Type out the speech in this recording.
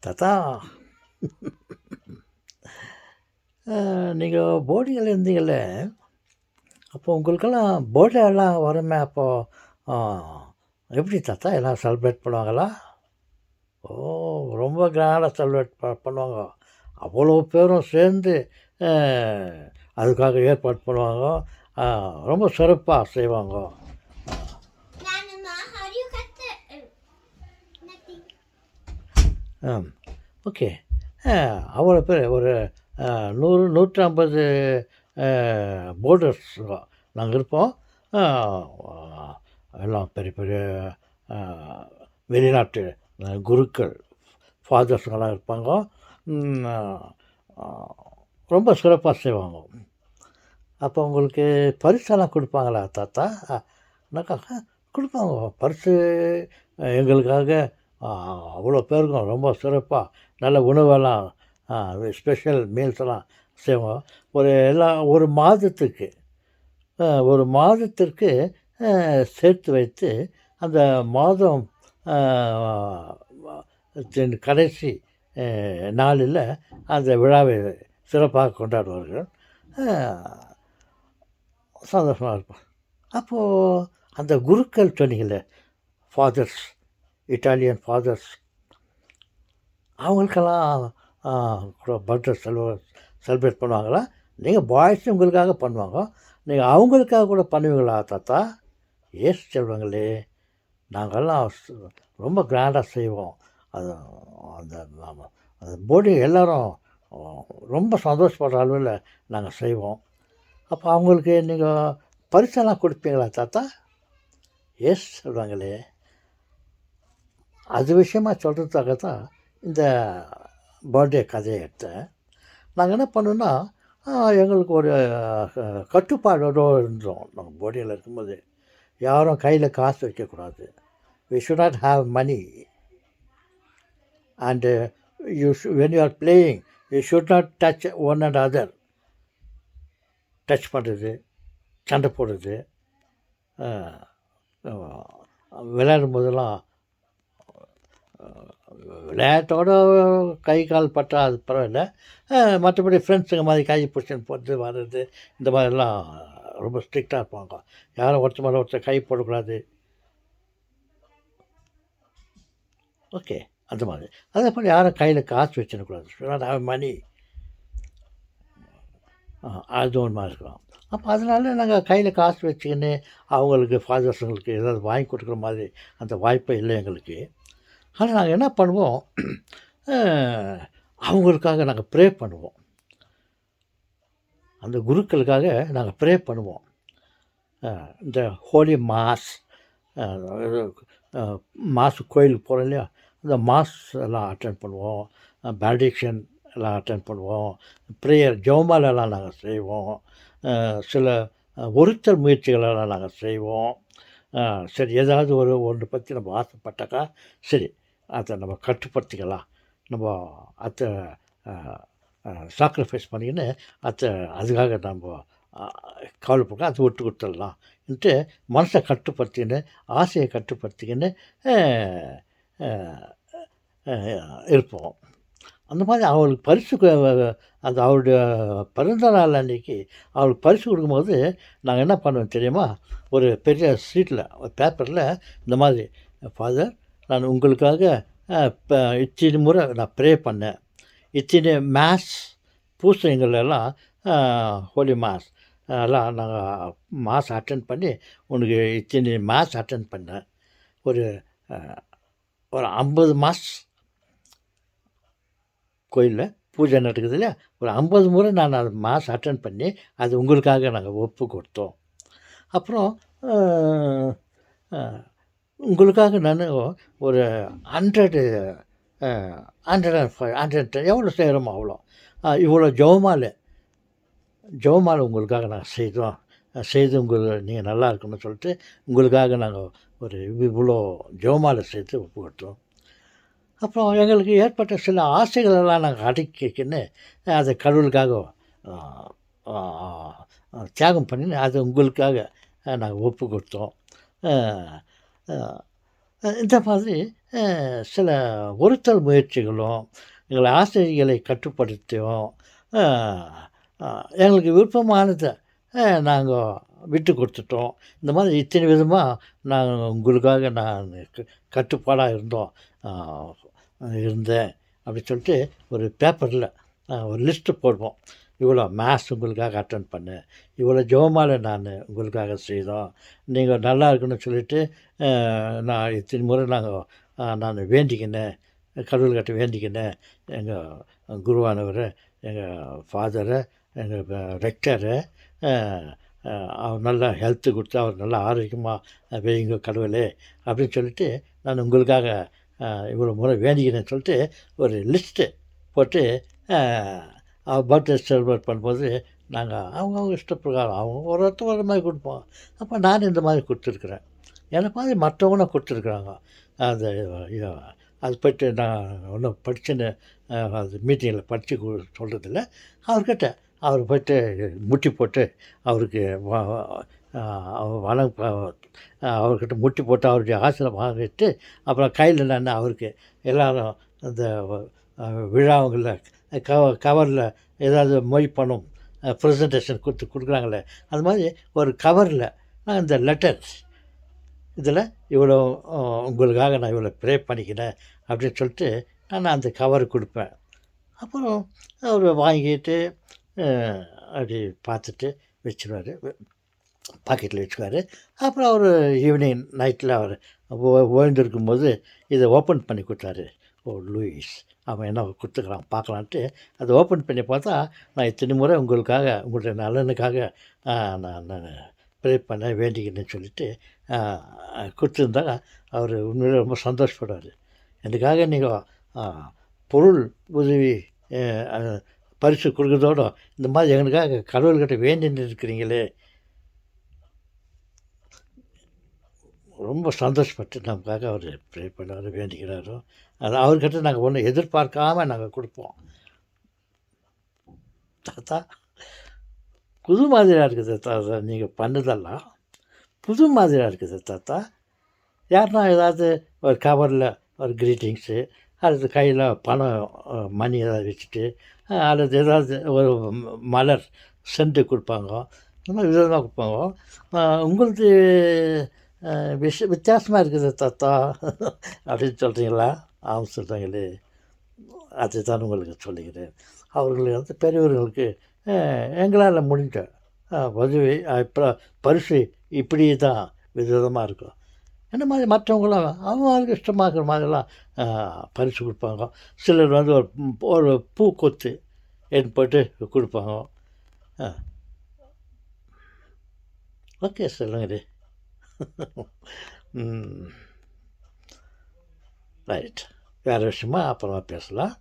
தாத்தா, நீங்கள் போர்டிங்கில் இருந்தீங்கல்ல, அப்போ உங்களுக்கெல்லாம் பர்த்டே எல்லாம் வருமே, எப்படி தாத்தா எல்லாம் செலிப்ரேட் பண்ணுவாங்களா? ஓ! ரொம்ப கிராண்டாக செலிப்ரேட் பண்ணுவாங்க. அவ்வளோ பேரும் சேர்ந்து அ அதுக்காக ஏற்பாடு பண்ணுவாங்க. அ ரொம்ப சிறப்பா செய்வாங்க. ம். ஓகே. அ அவ்வளோ பேர் ஒரு 100, 150 போர்டர்ஸ் நாங்க இருப்போம். அ எல்லாம் பெரிய பெரிய அ வெளிநாட்டு குருக்கள், ஃபாதர்ஸுங்கலாம் இருப்பாங்க. ம் அ ரொம்ப சிறப்பா செய்வாங்க. அப்போ உங்களுக்கு பரிசெல்லாம் குடுப்பாங்களா தாத்தா? னாக்கா குடுப்பாங்க. பரிசு எங்களுக்காக அ அவ்வளோ பேருக்கும் ரொம்ப சிறப்பா நல்ல உணவெல்லாம் ஸ்பெஷல் மீல்ஸ் எல்லாம் செய்வோம். எல்லாம் 1 மாதத்துக்கு 1 மாதத்திற்கு சேர்த்து வைத்து அந்த மாதம் அ கடைசி நாளில் அந்த விழாவை சிறப்பாக கொண்டாடுவார்கள். அ சந்தோஷமா இருக்கும். அப்போது அந்த குருக்கள் சொன்னீங்கல்ல, ஃபாதர்ஸ், இட்டாலியன் ஃபாதர்ஸ், அவங்களுக்கெல்லாம் அ பர்த்டே செலிப்ரேட் பண்ணுவாங்களா? நீங்கள் பாய்ஸ் உங்களுக்காக பண்ணுவாங்க. நீங்கள் அவங்களுக்காக கூட பண்ணுவீங்களா தாத்தா? ஏசு செல்வங்களே! நாங்கள்லாம் ரொம்ப கிராண்டாக செய்வோம். அது அந்த அந்த போர்டிங் எல்லோரும் ரொம்ப சந்தோஷப்படுற அளவில் நாங்கள் செய்வோம். அப்போ அவங்களுக்கு நீங்கள் பரிசெல்லாம் கொடுப்பீங்களா தாத்தா? எஸ் சொல்லுவாங்களே. அது விஷயமா சொல்கிறதுக்காக தான் இந்த பர்த்டே கதையை எடுத்தேன். நாங்கள் என்ன பண்ணோன்னா, எங்களுக்கு ஒரு கட்டுப்பாடோடு இருந்தோம். நாங்கள் போர்டிங்கில் இருக்கும்போது யாரும் கையில் காசு வைக்கக்கூடாது. We should not have money. And when you are playing you should not touch one and other. Touch பண்ணுறது, சண்டை போடுறது, விளையாடும் போதெல்லாம் விளையாட்டோட கை கால் பட்டா அது பரவாயில்ல. மற்றபடி ஃப்ரெண்ட்ஸுங்க மாதிரி கை பிடிச்சின்னு போகிறது வர்றது இந்த மாதிரிலாம் ரொம்ப ஸ்ட்ரிக்டாக இருப்பாங்க. யாரும் ஒருத்தர் மேலே ஒருத்தர் கை போடக்கூடாது. ஓகே, அந்த மாதிரி. அதே போல் யாரும் கையில் காசு வச்சிடக்கூடாது. Should not have money. அது ஒன்று மாதிரி இருக்கலாம். அப்போ அதனால நாங்கள் கையில் காசு வச்சுக்கின்னு அவங்களுக்கு ஃபாதர்ஸுங்களுக்கு ஏதாவது வாங்கி கொடுக்குற மாதிரி அந்த வாய்ப்பே இல்லை எங்களுக்கு. ஆனால் நாங்கள் என்ன பண்ணுவோம், அவங்களுக்காக நாங்கள் ப்ரே பண்ணுவோம். அந்த குருக்களுக்காக நாங்கள் ப்ரே பண்ணுவோம். இந்த ஹோலி மாஸ், மாஸ் கோயிலுக்கு போகிறோம் இல்லையா, இந்த மாஸ் எல்லாம் அட்டென்ட் பண்ணுவோம். பெனடிக்ஷன் எல்லாம் அட்டென்ட் பண்ணுவோம். ப்ரேயர் ஜெபமாலைலாம் நாங்கள் செய்வோம். சில ஒருத்தல் முயற்சிகளெல்லாம் நாங்கள் செய்வோம். சரி, ஏதாவது ஒன்று பற்றி நம்ம ஆசைப்பட்டாக்கா சரி, அதை நம்ம கட்டுப்படுத்திக்கலாம். நம்ம அதை சாக்ரிஃபைஸ் பண்ணிக்கின்னு அதுக்காக நம்ம கவலைப்பட அதை விட்டு கொடுத்துடலாம்ன்ட்டு மனசை கட்டுப்படுத்திக்கின்னு ஆசையை கட்டுப்படுத்திக்கின்னு இருப்போம். அந்த மாதிரி அவளுக்கு பரிசு அந்த அவளுடைய பிறந்த நாள் அன்றைக்கி அவளுக்கு பரிசு கொடுக்கும்போது நாங்கள் என்ன பண்ணுவோம் தெரியுமா? ஒரு பெரிய சீட்டில் ஒரு பேப்பரில் இந்த மாதிரி, ஃபாதர், நான் உங்களுக்காக இத்தனை முறை நான் ப்ரே பண்ணேன், இத்தனை மேஸ் பூசைங்களெல்லாம் ஹோலி மாஸ் எல்லாம் நாங்கள் மாஸ் அட்டென்ட் பண்ணி உனக்கு இத்தனை மாஸ் அட்டென்ட் பண்ணேன். ஒரு 50 மாஸ் கோயிலில் பூஜை நடக்குது இல்லையா, ஒரு 50 முறை நான் அது மாஸ் அட்டென்ட் பண்ணி அது உங்களுக்காக நாங்கள் ஒப்பு கொடுத்தோம். அப்புறம் உங்களுக்காக நான் ஒரு 100 105 எவ்வளோ செய்கிறோமோ அவ்வளோ, இவ்வளோ ஜெபமாலை உங்களுக்காக நாங்கள் செய்து நீங்கள் நல்லா இருக்கணும்னு சொல்லிட்டு உங்களுக்காக நாங்கள் ஒரு இவ்வளோ ஜெபமாலை சேர்த்து ஒப்பு கொடுத்தோம். அப்புறம் எங்களுக்கு ஏற்பட்ட சில ஆசைகளெல்லாம் நாங்கள் அடக்கிக்கின்னு அதை கடவுளுக்காக தியாகம் பண்ணி அதை உங்களுக்காக நாங்கள் ஒப்பு கொடுத்தோம். இந்த மாதிரி சில ஒருத்தல் முயற்சிகளும், எங்கள் ஆசிரியர்களை கட்டுப்படுத்தியும், அ அ எங்களுக்கு விருப்பமானத நாங்க விட்டு குடுத்துட்டோம். இந்த மாதிரி இத்தனை விதமா நாங்க உங்களுக்காக நான் கட்டுப்பாடா இருந்தோம். அ இருந்தேன் அப்படின்னு சொல்லிட்டு ஒரு பேப்பர்ல ஒரு லிஸ்ட்டு போடுவோம். இவ்வளோ மேத்ஸ் உங்களுக்காக அட்டெண்ட் பண்ணேன். இவ்வளோ ஜெபமாலை நான் உங்களுக்காக செய்தோம். நீங்க நல்லா இருக்கணும்னு சொல்லிட்டு, நான் இத்தனை முறை நான் வேண்டிக்கினேன். கடவுள்கிட்ட வேண்டிக்கினேன். எங்க குருவானவர, எங்க ஃபாதர, எங்க ரெக்டர, அ அ அவர் நல்லா ஹெல்த்து குடுத்து, அவர் நல்லா ஆரோக்கியமா வையுங்க கடவுளே! அப்படின்னு சொல்லிட்டு, நான் உங்களுக்காக இவ்வளோ முறை வேண்டிக்கினேன்னு சொல்லிட்டு, ஒரு லிஸ்ட்டு போட்டு, அ பர்த்டே செலிப்ரேட் பண்ணும்போது, அவங்கவங்க இஷ்ட பிரகாரம் அவங்க ஒரு ஒருத்தர் ஒரு மாரி குடுப்போம். அப்போ நான் இந்த மாதிரி குடுத்துருக்குறேன். என்ன மாதிரி மற்றவங்களும் குடுத்துருக்குறாங்க. அந்த இத அது போய்ட்டு நான் ஒன்றும் படிச்சுன்னு அது மீட்டிங்கில் படித்து சொல்றதில்ல. அவர்கிட்ட அவர் போய்ட்டு முட்டி போட்டு அவருக்கு வ அ வணங் ப அவர்கிட்ட முட்டி போட்டு அவருடைய ஆசீர்வாதம் வாங்கிட்டு, அப்புறம் கையில நான் அவருக்கு எல்லாரும் அந்த விழாவுங்கள்ல கவர்ல ஏதாவது மொய் பணம் ப்ரெசன்டேஷன் குடுக்குறாங்கல்ல, அது மாதிரி ஒரு கவர்ல இந்த லெட்டர்ஸ் இதில இவ்வளோ அ உங்களுக்காக நான் இவ்வளோ ப்ரே பண்ணிக்கினேன் அப்படின்னு சொல்லிட்டு நான் அந்த கவர் குடுப்பேன். அப்புறம் அவரு வாங்கிட்டு அ அப்படி பார்த்துட்டு வச்சுருவாரு. பாக்கெட்ல வச்சுக்குவாரு. அப்புறம் அவரு ஈவினிங் நைட்ல அவரு ஓய்ந்திருக்கும்போது இத ஓப்பன் பண்ணி குடுத்தாரு. ஓ! லூயிஸ் அவன் என்ன குடுத்துருக்கான் பார்க்கலான்ட்டு அத ஓப்பன் பண்ணி பார்த்தா, நான் இத்தனை முறை உங்களுக்காக, உங்களுடைய நலனுக்காக அ நான் நானு ப்ரே பண்ணேன், வேண்டிக்கினேன்னு சொல்லிட்டு அ குடுத்துருந்தா, அவரு உண்மையிலே ரொம்ப சந்தோஷப்படுவாரு. எனக்காக நீங்க அ பொருள் உதவி அ அ பரிசு குடுக்குறதோட, இந்த மாதிரி எங்களுக்காக கடவுள்கிட்ட வேண்டின்னு இருக்கிறீங்களே! ரொம்ப சந்தோஷப்பட்டு நமக்காக அவரு ப்ரே பண்ணாரு, வேண்டிக்கிறாரு. அது அவர்கிட்ட நாங்க ஒண்ணும் எதிர்பார்க்காம நாங்க குடுப்போம். தாத்தா, புது மாதிரியா இருக்குது தாத்தா நீங்க பண்ணதெல்லாம். புது மாதிரியா இருக்குது தாத்தா. யாருன்னா ஏதாவது ஒரு கவர்ல ஒரு கிரீட்டிங்ஸு, அல்லது கையில பணம் மணி ஏதாவது வச்சுட்டு, அல்லது ஏதாவது ஒரு மலர் சென்ட் குடுப்பாங்க. இந்த மாதிரி விதவிதமா குடுப்பாங்க. உங்களுது அ வித்தியாசமா இருக்குது தாத்தா அப்படின்னு சொல்றீங்களா? ஆம் சொல்றாங்களே. அதுதான் உங்களுக்கு சொல்லுகிறேன். அவர்கள் வந்து பெரியவர்களுக்கு அ எங்களால முடிஞ்ச உதவி பரிசு இப்படி தான் விதவிதமா இருக்கும். இந்த மாதிரி மற்றவங்களும் அவங்களுக்கு இஷ்டமா இருக்கிற மாதிரிலாம் அ பரிசு குடுப்பாங்க. சிலர் வந்து ஒரு பூக்கொத்து எடுத்துன்னு போயிட்டு குடுப்பாங்க. அ ஓகே சொல்லுங்கடி. ம். ரைட். வேற விஷயமா அப்புறமா பேசலாம்.